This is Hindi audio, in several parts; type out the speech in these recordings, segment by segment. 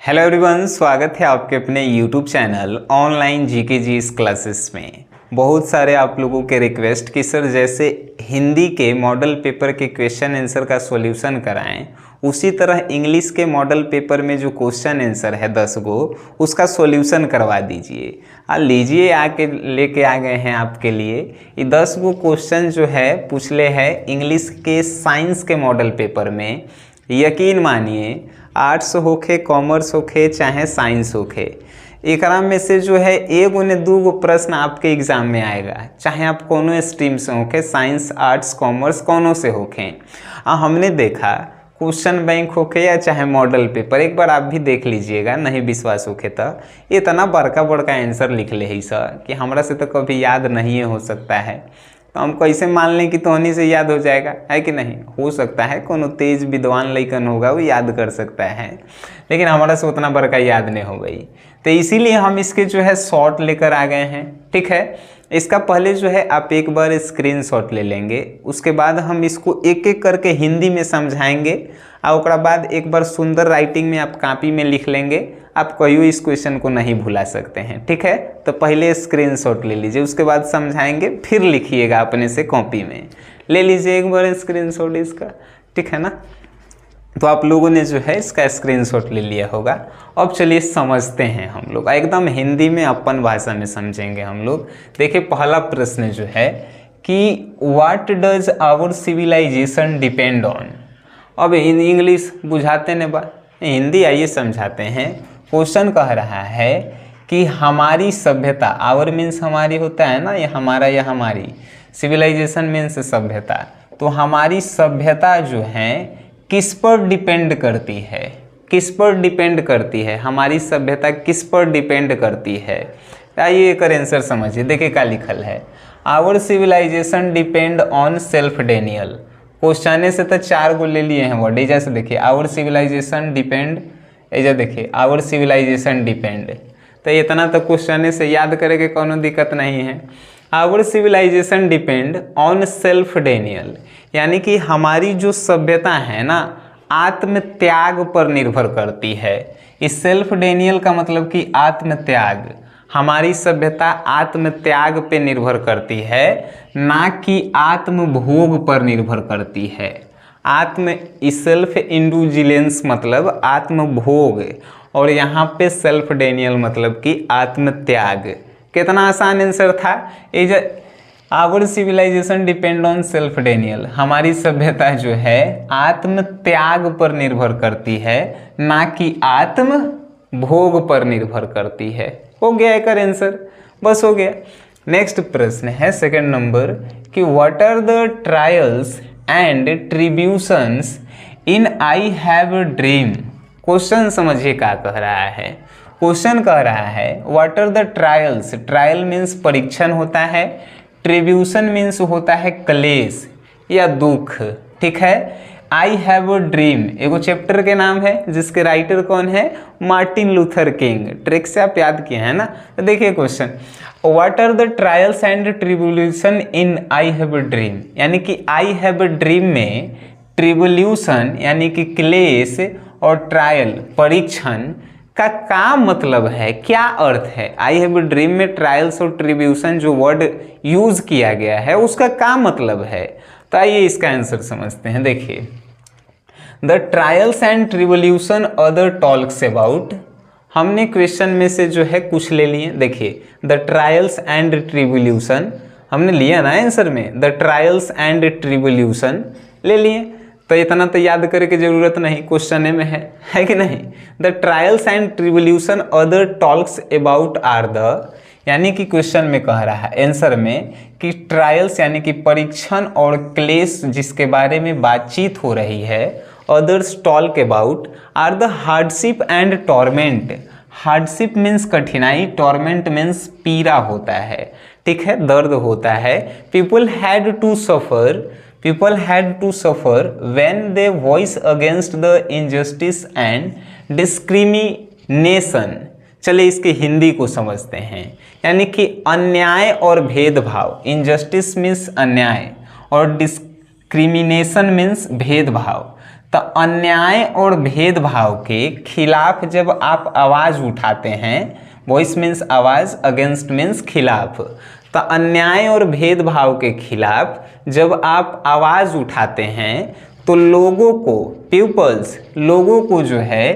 हेलो एवरीवन, स्वागत है आपके अपने YouTube channel online GK GS classes में। बहुत सारे आप लोगों के रिक्वेस्ट कि सर जैसे हिंदी के मॉडल पेपर के क्वेश्चन आंसर का सॉल्यूशन कराएं, उसी तरह इंग्लिश के मॉडल पेपर में जो क्वेश्चन आंसर है 10 गो उसका सॉल्यूशन करवा दीजिए। लीजिए आके लेके आ गए हैं आपके लिए ये 10 गो क्वेश्चन जो है पूछले है इंग्लिश के साइंस के मॉडल पेपर में। यकीन मानिए आर्ट्स होखे, कॉमर्स होखे, चाहे साइंस होखे, एकरा में से जो है एगो ने दूगो प्रश्न आपके एग्जाम में आएगा, चाहे आप कोनो स्ट्रीम से होखे, साइंस, आर्ट्स, कॉमर्स कोनो से होखे। हमने देखा क्वेश्चन बैंक होखे या चाहे मॉडल पेपर, एक बार आप भी देख लीजिएगा, नहीं विश्वास होखे तो इतना बड़का बड़का आंसर लिख ले है सर कि हमरा से तो कभी याद नहीं हो सकता है। तो हम कैसे मान लें कि तोहनी से याद हो जाएगा, है कि नहीं? हो सकता है कोनो तेज विद्वान लइकन होगा वो याद कर सकता है, लेकिन हमारा से उतना बड़का याद नहीं हो गई। तो इसीलिए हम इसके जो है शॉर्ट लेकर आ गए हैं। ठीक है, इसका पहले जो है आप एक बार स्क्रीनशॉट ले लेंगे, उसके बाद हम इसको एक एक करके हिंदी में समझाएंगे और उसके बाद एक बार सुंदर राइटिंग में आप कॉपी में लिख लेंगे। आप कहियो इस क्वेश्चन को नहीं भुला सकते हैं। ठीक है, तो पहले स्क्रीनशॉट ले लीजिए, उसके बाद समझाएंगे, फिर लिखिएगा अपने से कॉपी में। ले लीजिए एक बार स्क्रीनशॉट इसका, ठीक है ना? तो आप लोगों ने जो है इसका स्क्रीनशॉट ले लिया होगा। अब चलिए समझते हैं हम लोग, एकदम हिंदी में अपन भाषा में समझेंगे हम लोग। देखिए पहला प्रश्न जो है कि what does our civilization depend on. अब इंग्लिश बुझाते ने बात, हिंदी आइए समझाते हैं। क्वेश्चन कह रहा है कि हमारी सभ्यता, आवर मीन्स हमारी होता है ना, या हमारा या हमारी, सिविलाइजेशन मीन्स सभ्यता, तो हमारी सभ्यता जो है किस पर डिपेंड करती है? किस पर डिपेंड करती है हमारी सभ्यता, किस पर डिपेंड करती है? आइए एक आंसर समझिए। देखिए क्या लिखल है, our civilization depend on self denial. Question से तो 4 गो ले लिए हैं वर्ड, एजा से देखिए आवर सिविलाइजेशन डिपेंड, एजा देखिए आवर सिविलाइजेशन डिपेंड, तो इतना तो क्वेश्चन से याद करे के कोनो दिक्कत नहीं है। Our civilization depend on self denial, यानी कि हमारी जो सभ्यता है ना आत्म त्याग पर निर्भर करती है। इस सेल्फ डेनियल का मतलब कि आत्म त्याग, हमारी सभ्यता आत्म त्याग पे निर्भर करती है, ना कि आत्म भोग पर निर्भर करती है। आत्म सेल्फ इंडुजिलेंस मतलब आत्म भोग, और यहाँ पे सेल्फ डेनियल मतलब कि आत्म त्याग। कितना आसान आंसर था। ये our civilization depend on self denial, हमारी सभ्यता जो है आत्म त्याग पर निर्भर करती है, ना कि आत्म भोग पर निर्भर करती है। हो गया एक आंसर, बस हो गया। नेक्स्ट प्रश्न है सेकंड नंबर कि what are the trials and tribulations in I have a dream. Question समझिए क्या कह रहा है। क्वेश्चन कह रहा है what are the trials, trial means परीक्षण होता है, ट्रिब्यूशन मीन्स होता है क्लेश या दुख। ठीक है, आई हैव अ ड्रीम एगो चैप्टर के नाम है जिसके राइटर कौन है? Martin Luther king. ट्रिक से आप याद किए हैं ना। तो देखिए question, what are the trials and tribulation in I have a dream, यानी कि आई हैव अ ड्रीम में ट्रिब्यूलेशन यानी कि क्लेश और ट्रायल परीक्षण का मतलब है, क्या अर्थ है? आई हैव अ ड्रीम में ट्रायल्स और ट्रिब्यूशन जो वर्ड यूज किया गया है उसका क्या मतलब है? तो आइए इसका आंसर समझते हैं। देखिए, the trials and tribulation other talks about, हमने क्वेश्चन में से जो है कुछ ले लिए। देखिए द ट्रायल्स एंड ट्रिब्यूलेशन हमने लिया ना आंसर में, द ट्रायल्स एंड ट्रिब्यूलेशन ले लिए, तो इतना तो याद करे की जरूरत नहीं, क्वेश्चन में है कि नहीं? The trials and tribulation other talks about are the, यानी कि क्वेश्चन में कह रहा है आंसर में कि ट्रायल्स यानी कि परीक्षण और क्लेश जिसके बारे में बातचीत हो रही है, others talk about are the hardship and torment. Hardship means कठिनाई, टॉर्मेंट मीन्स पीड़ा होता है, ठीक है, दर्द होता है। People had to suffer when they voice against the injustice and discrimination। चलिए इसकी हिंदी को समझते हैं, यानी कि अन्याय और भेदभाव, इनजस्टिस मीन्स अन्याय और डिस्क्रिमिनेशन मीन्स भेदभाव। तो अन्याय और भेदभाव के खिलाफ जब आप आवाज़ उठाते हैं, वॉइस मीन्स आवाज़, अगेंस्ट मीन्स खिलाफ, तो अन्याय और भेदभाव के खिलाफ जब आप आवाज़ उठाते हैं तो लोगों को, पीपल्स, लोगों को जो है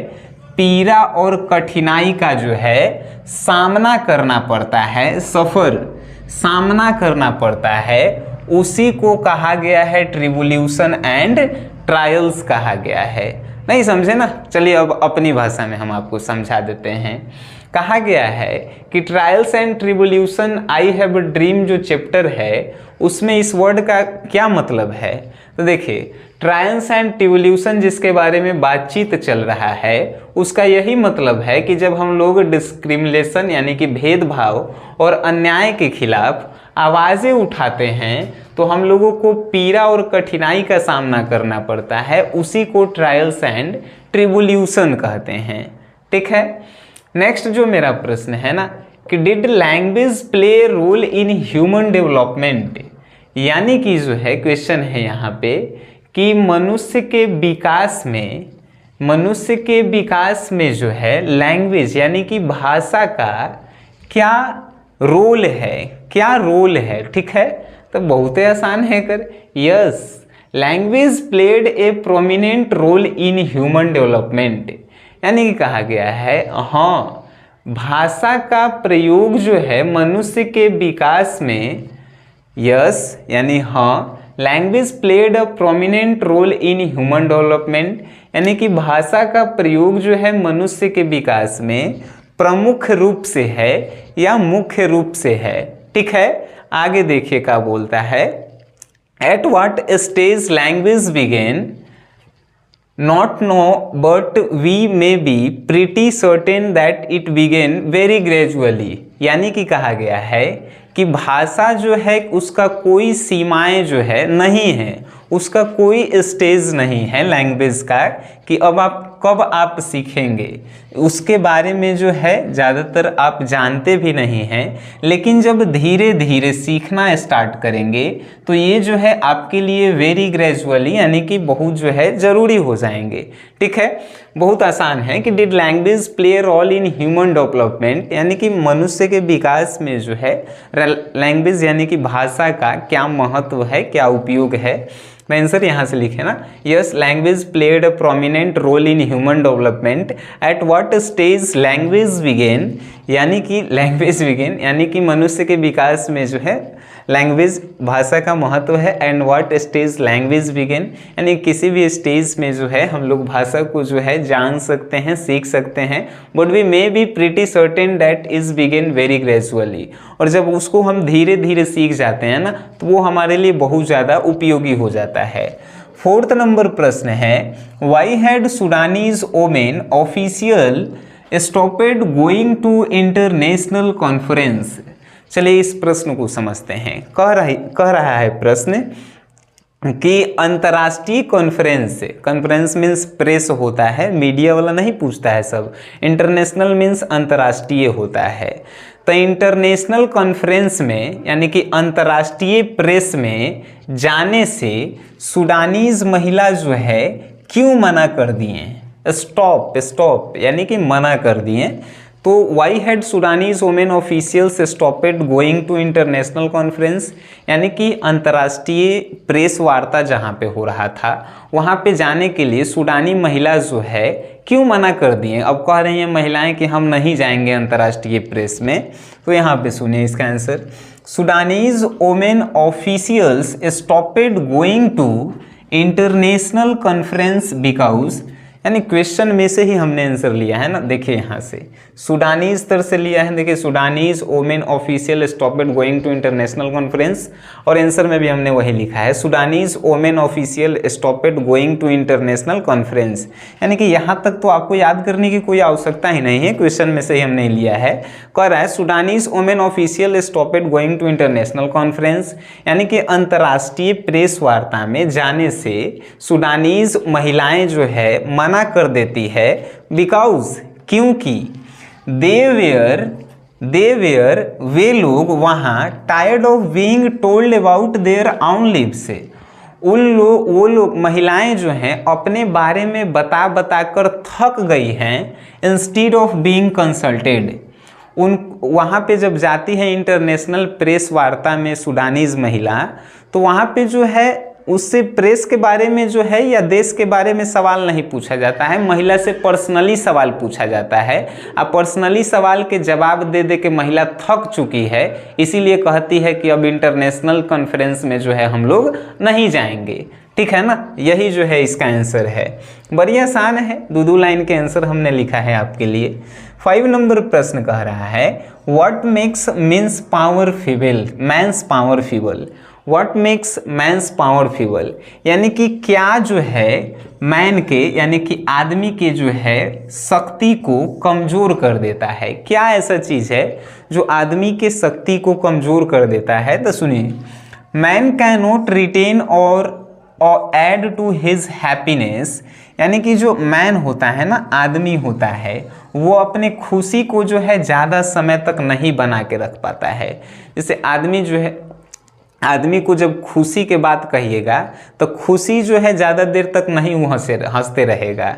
पीड़ा और कठिनाई का जो है सामना करना पड़ता है, सामना करना पड़ता है, उसी को कहा गया है ट्रिब्यूलेशन एंड ट्रायल्स कहा गया है। नहीं समझे ना? चलिए अब अपनी भाषा में हम आपको समझा देते हैं। कहा गया है कि trials and tribulation I have a dream जो चैप्टर है उसमें इस वर्ड का क्या मतलब है। तो देखिए, ट्रायल्स एंड ट्रिब्यूलेशन जिसके बारे में बातचीत चल रहा है उसका यही मतलब है कि जब हम लोग डिस्क्रिमिनेशन यानी कि भेदभाव और अन्याय के खिलाफ आवाज़ें उठाते हैं तो हम लोगों को पीड़ा और कठिनाई का सामना करना पड़ता है, उसी को ट्रायल्स एंड ट्रिब्यूलेशन कहते हैं। ठीक है, नेक्स्ट जो मेरा प्रश्न है ना कि did language play role in human development, यानी कि जो है क्वेश्चन है यहाँ पे कि मनुष्य के विकास में जो है लैंग्वेज यानी कि भाषा का क्या रोल है, ठीक है। तो बहुत ही आसान है कर, yes, language played a prominent role in human development, यानी कि कहा गया है हाँ, भाषा का प्रयोग जो है मनुष्य के विकास में, यस यानी हाँ, language played a prominent role in human development, यानी कि भाषा का प्रयोग जो है मनुष्य के विकास में प्रमुख रूप से है या मुख्य रूप से है। ठीक है, आगे देखिए क्या बोलता है, at what stage language began not know but we may be pretty certain that it began very gradually, यानी कि कहा गया है कि भाषा जो है उसका कोई सीमाएं जो है नहीं है, उसका कोई स्टेज नहीं है लैंग्वेज का कि अब आप कब आप सीखेंगे, उसके बारे में जो है ज़्यादातर आप जानते भी नहीं हैं, लेकिन जब धीरे धीरे सीखना स्टार्ट करेंगे तो ये जो है आपके लिए वेरी ग्रेजुअली यानी कि बहुत जो है ज़रूरी हो जाएंगे। ठीक है, बहुत आसान है कि did language play role in human development, यानी कि मनुष्य के विकास में जो है लैंग्वेज यानी कि भाषा का क्या महत्व है, क्या उपयोग है। मैं आंसर यहाँ से लिखे ना, yes, language played a prominent role in human development, at what stage language began, यानी कि लैंग्वेज बिगेन यानी कि मनुष्य के विकास में जो है लैंग्वेज भाषा का महत्व है, and what stage language began, यानी किसी भी स्टेज में जो है हम लोग भाषा को जो है जान सकते हैं, सीख सकते हैं, but we may be pretty certain that is began very gradually, और जब उसको हम धीरे धीरे सीख जाते हैं ना तो वो हमारे लिए बहुत ज़्यादा उपयोगी हो जाता है। फोर्थ नंबर प्रश्न है, why had Sudanese women official stopped going to international conference. चलिए इस प्रश्न को समझते हैं। कह रहा है प्रश्न कि अंतर्राष्ट्रीय कॉन्फ्रेंस मीन्स प्रेस होता है, मीडिया वाला नहीं पूछता है सब, इंटरनेशनल मीन्स अंतर्राष्ट्रीय होता है। तो इंटरनेशनल कॉन्फ्रेंस में यानी कि अंतर्राष्ट्रीय प्रेस में जाने से सुडानीज महिला जो है क्यों मना कर दिए, स्टॉप यानी कि मना कर दिए। तो why had Sudanese women officials stopped going to international conference, यानी कि अंतर्राष्ट्रीय प्रेस वार्ता जहाँ पे हो रहा था वहाँ पे जाने के लिए सुडानी महिला जो है क्यों मना कर दिए। अब कह रही हैं महिलाएं कि हम नहीं जाएंगे अंतर्राष्ट्रीय प्रेस में, तो यहाँ पे सुनिए इसका answer, Sudanese women officials stopped going to international conference because, यानी क्वेश्चन में से ही हमने आंसर लिया है ना, देखिए यहाँ से सुडानीज तरह से लिया है, देखिए Sudanese women official stopped going to international conference, और आंसर में भी हमने वही लिखा है Sudanese women official stopped going to international conference, यानी कि यहाँ तक तो आपको याद करने की कोई आवश्यकता ही नहीं है, क्वेश्चन में से ही हमने लिया है। कह रहा है Sudanese women official stopped going to international conference, यानी कि अंतर्राष्ट्रीय प्रेस वार्ता में जाने से सुडानीज महिलाएं जो है मना कर देती है, बिकॉज क्योंकि दे वेयर वे लोग वहाँ tired of being told about their own lives, वो लोग महिलाएं जो हैं अपने बारे में बता बता कर थक गई हैं, इंस्टीड ऑफ बीइंग कंसल्टेड। उन वहाँ पे जब जाती है इंटरनेशनल प्रेस वार्ता में सूडानीज महिला, तो वहाँ पे जो है उससे प्रेस के बारे में जो है या देश के बारे में सवाल नहीं पूछा जाता है, महिला से पर्सनली सवाल पूछा जाता है। अब पर्सनली सवाल के जवाब दे दे के महिला थक चुकी है, इसीलिए कहती है कि अब इंटरनेशनल कॉन्फ्रेंस में जो है हम लोग नहीं जाएंगे। ठीक है ना, यही जो है इसका आंसर है। बड़ी आसान है, दो लाइन के आंसर हमने लिखा है आपके लिए। 5 नंबर प्रश्न कह रहा है what makes means power feeble, man's power feeble. What makes man's power feeble, यानी कि क्या जो है मैन के यानी कि आदमी के जो है शक्ति को कमज़ोर कर देता है। क्या ऐसा चीज़ है जो आदमी के शक्ति को कमज़ोर कर देता है? तो सुनिए, मैन कैन नॉट रिटेन और ऐड टू हिज हैप्पीनेस, यानी कि जो मैन होता है ना, आदमी होता है, वो अपने खुशी को जो है ज़्यादा समय तक नहीं बना के रख पाता है। जैसे आदमी जो है, आदमी को जब खुशी के बात कहिएगा तो खुशी जो है ज़्यादा देर तक नहीं वो हंसते रहेगा।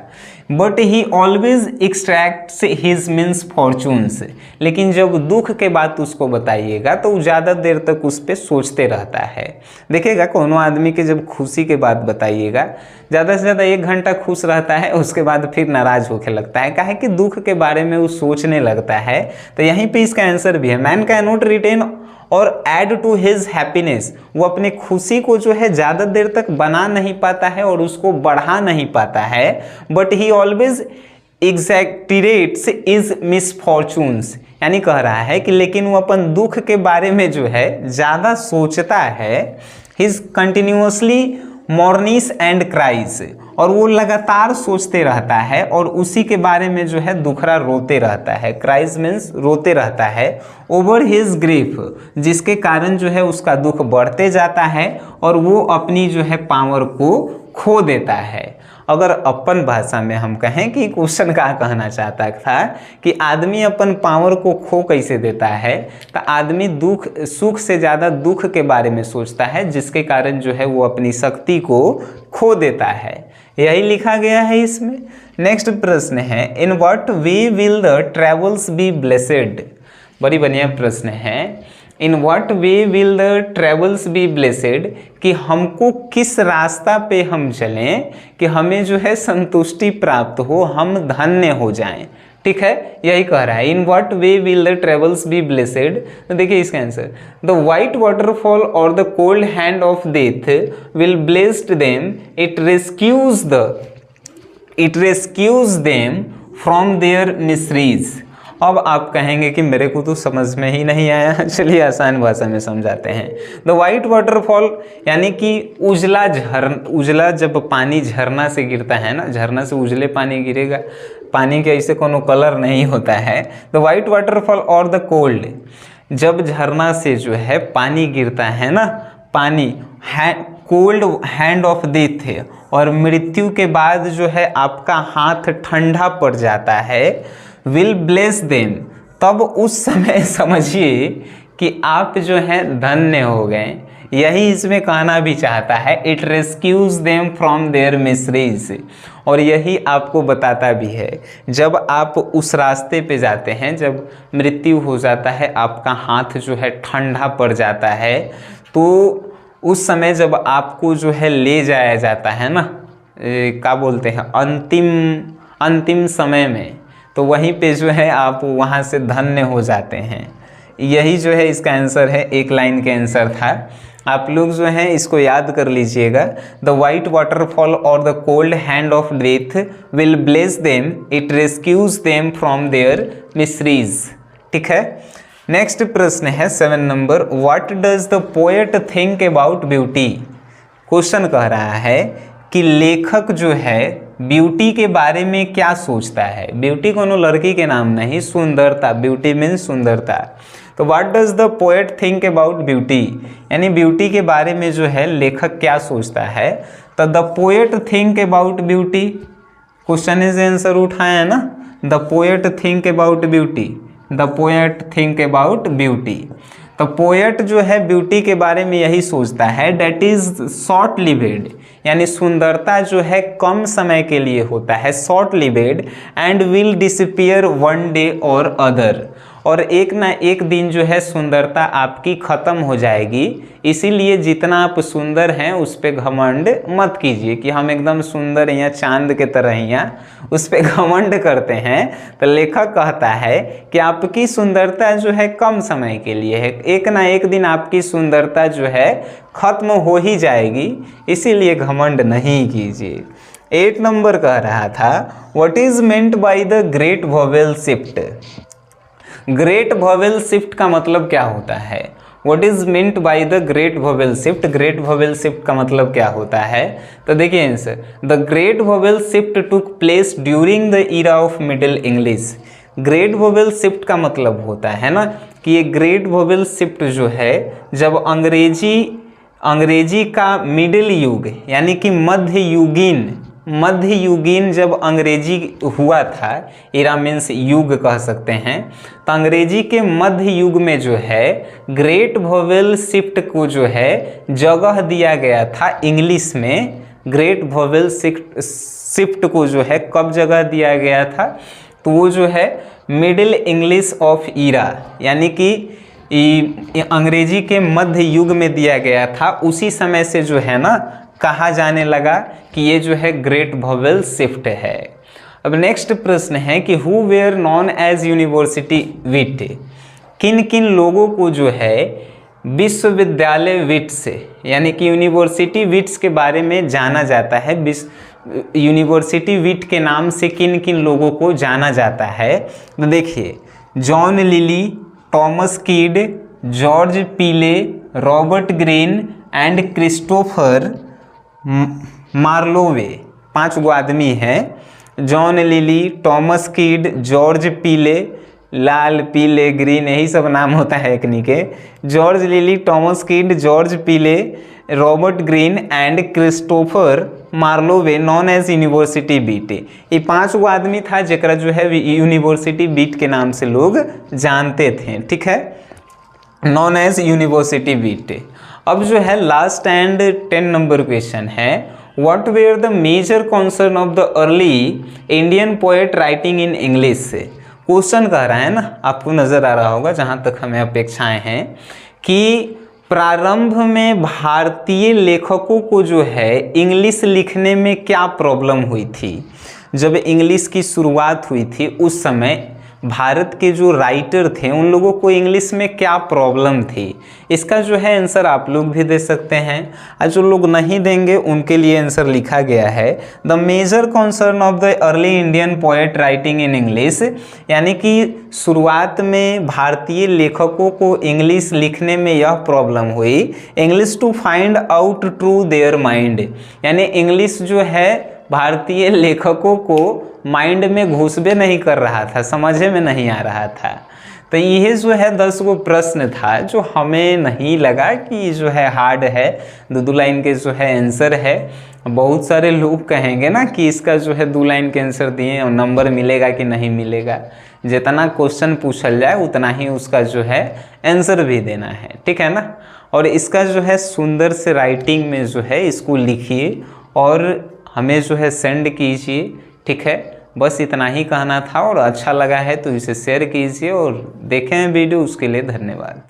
But he always extracts his means fortunes, लेकिन जब दुख के बात उसको बताइएगा तो वो ज़्यादा देर तक उस पर सोचते रहता है। देखिएगा कोनो आदमी के जब खुशी के बात बताइएगा, ज़्यादा से ज़्यादा 1 घंटा खुश रहता है, उसके बाद फिर नाराज़ होकर लगता है, काहे कि दुख के बारे में वो सोचने लगता है। तो यहीं पे इसका आंसर भी है, मैन कैन नॉट रिटेन और ऐड टू हिज हैप्पीनेस, वो अपने खुशी को जो है ज़्यादा देर तक बना नहीं पाता है और उसको बढ़ा नहीं पाता है। But he always exaggerates his misfortunes, यानी कह रहा है कि लेकिन वो अपन दुख के बारे में जो है ज़्यादा सोचता है। हिज कंटिन्यूसली मॉर्निस एंड क्राइज, और वो लगातार सोचते रहता है और उसी के बारे में जो है दुखरा रोते रहता है। क्राइज मीन्स रोते रहता है। ओवर हिज ग्रीफ, जिसके कारण जो है उसका दुख बढ़ते जाता है और वो अपनी जो है पावर को खो देता है। अगर अपन भाषा में हम कहें कि क्वेश्चन क्या कहना चाहता था कि आदमी अपन पावर को खो कैसे देता है, तो आदमी दुख सुख से ज़्यादा दुख के बारे में सोचता है, जिसके कारण जो है वो अपनी शक्ति को खो देता है। यही लिखा गया है इसमें। नेक्स्ट प्रश्न है in what way will the travels be blessed. बड़ी बढ़िया प्रश्न है। In what way will the travels be blessed, कि हमको किस रास्ता पे हम चलें कि हमें जो है संतुष्टि प्राप्त हो, हम धन्य हो जाएं। ठीक है, यही कह रहा है in what way will the travels be blessed. तो देखिए इसका आंसर, द वाइट वाटरफॉल और the cold hand of death will blessed them, it rescues them from their miseries. अब आप कहेंगे कि मेरे को तो समझ में ही नहीं आया, चलिए आसान भाषा में समझाते हैं। द वाइट वाटरफॉल यानी कि उजला जब पानी झरना से गिरता है ना, झरना से उजले पानी गिरेगा, पानी के ऐसे कोनो कलर नहीं होता है। द वाइट वाटरफॉल और द कोल्ड, जब झरना से जो है पानी गिरता है ना, पानी कोल्ड हैंड ऑफ डेथ है, और मृत्यु के बाद जो है आपका हाथ ठंडा पड़ जाता है, विल ब्लेस देम, तब उस समय समझिए कि आप जो है धन्य हो गए। यही इसमें कहना भी चाहता है, it rescues them from their miseries. और यही आपको बताता भी है, जब आप उस रास्ते पे जाते हैं, जब मृत्यु हो जाता है, आपका हाथ जो है ठंडा पड़ जाता है, तो उस समय जब आपको जो है ले जाया जाता है ना, क्या बोलते हैं, अंतिम समय में, तो वहीं पे जो है आप वहाँ से धन्य हो जाते हैं। यही जो है इसका आंसर है, 1 लाइन के आंसर था। आप लोग जो हैं इसको याद कर लीजिएगा। द वाइट वाटरफॉल और the cold hand of death will bless them, it rescues them from their miseries. ठीक है, नेक्स्ट प्रश्न है 7 number, what does the poet think about beauty. Question कह रहा है कि लेखक जो है ब्यूटी के बारे में क्या सोचता है। ब्यूटी कोनो लड़की के नाम नहीं, सुंदरता, ब्यूटी मीन्स सुंदरता। तो what does the poet think about beauty, यानी ब्यूटी के बारे में जो है लेखक क्या सोचता है। तो the poet think about beauty, question से आंसर उठाया ना, the poet think about beauty, the poet think about beauty. तो पोएट जो है ब्यूटी के बारे में यही सोचता है, डेट इज शॉर्ट लिव्ड, यानी सुंदरता जो है कम समय के लिए होता है, short lived, and will disappear one day और अदर, और एक ना एक दिन जो है सुंदरता आपकी ख़त्म हो जाएगी। इसीलिए जितना आप सुंदर हैं उस पर घमंड मत कीजिए कि हम एकदम सुंदर या चांद के तरह यहाँ उस पर घमंड करते हैं। तो लेखक कहता है कि आपकी सुंदरता जो है कम समय के लिए है, एक ना एक दिन आपकी सुंदरता जो है ख़त्म हो ही जाएगी, इसीलिए घमंड नहीं कीजिए। 8 नंबर कह रहा था, what is meant by the great vowel shift. Great vowel shift का मतलब क्या होता है? What is meant by the great vowel shift. Great vowel shift का मतलब क्या होता है? तो देखिए answer, the great vowel shift took place during the era of middle English. Great vowel shift का मतलब होता है ना कि ये ग्रेट वोवेल शिफ्ट जो है जब अंग्रेजी का मिडिल युग यानी कि मध्य युगीन जब अंग्रेजी हुआ था, इरा मीन्स युग कह सकते हैं, तो अंग्रेजी के मध्य युग में जो है ग्रेट वोवेल शिफ्ट को जो है जगह दिया गया था इंग्लिश में। ग्रेट वोवेल शिफ्ट को जो है कब जगह दिया गया था? तो वो जो है मिडिल इंग्लिश ऑफ ईरा यानी कि अंग्रेजी के मध्य युग में दिया गया था। उसी समय से जो है ना कहा जाने लगा कि ये जो है ग्रेट वोवेल शिफ्ट है। अब नेक्स्ट प्रश्न है कि who were known as university wit. किन किन लोगों को जो है विश्वविद्यालय विट्स यानी कि यूनिवर्सिटी विट्स के बारे में जाना जाता है। यूनिवर्सिटी विट के नाम से किन किन लोगों को जाना जाता है? तो देखिए, John lily, Thomas Kyd, George Peele, Robert Greene and Christopher मार्लोवे। 5 गो आदमी हैं, John lily, Thomas Kyd, George पीले, लाल पीले ग्रीन यही सब नाम होता है एकनी के। George Lyly, Thomas Kyd, George Peele, Robert Greene and Christopher Marlowe known as university बीट। ये 5 गो आदमी था जरा जो है यूनिवर्सिटी बीट के नाम से लोग जानते थे, ठीक है, नॉन एज यूनिवर्सिटी बीट। अब जो है लास्ट एंड 10 नंबर क्वेश्चन है, what were the major concern of the early Indian poet writing in English. Question कह रहा है ना, आपको नज़र आ रहा होगा जहाँ तक हमें अपेक्षाएं हैं कि प्रारंभ में भारतीय लेखकों को जो है इंग्लिश लिखने में क्या प्रॉब्लम हुई थी। जब इंग्लिश की शुरुआत हुई थी उस समय भारत के जो राइटर थे उन लोगों को इंग्लिश में क्या प्रॉब्लम थी। इसका जो है आंसर आप लोग भी दे सकते हैं, और जो लोग नहीं देंगे उनके लिए आंसर लिखा गया है, the major concern of the early Indian poet writing in English, यानी कि शुरुआत में भारतीय लेखकों को इंग्लिश लिखने में यह प्रॉब्लम हुई, English to find out true their mind, यानी इंग्लिश जो है भारतीय लेखकों को माइंड में घुसबे नहीं कर रहा था, समझे में नहीं आ रहा था। तो यह जो है 10 गो प्रश्न था जो हमें नहीं लगा कि जो है हार्ड है, 2 लाइन के जो है आंसर है। बहुत सारे लोग कहेंगे ना कि इसका जो है 2 लाइन के आंसर दिए और नंबर मिलेगा कि नहीं मिलेगा। जितना क्वेश्चन पूछल जाए उतना ही उसका जो है आंसर भी देना है, ठीक है ना। और इसका जो है सुंदर से राइटिंग में जो है इसको लिखिए और हमें जो है सेंड कीजिए, ठीक है। बस इतना ही कहना था, और अच्छा लगा है तो इसे शेयर कीजिए और देखें वीडियो, उसके लिए धन्यवाद।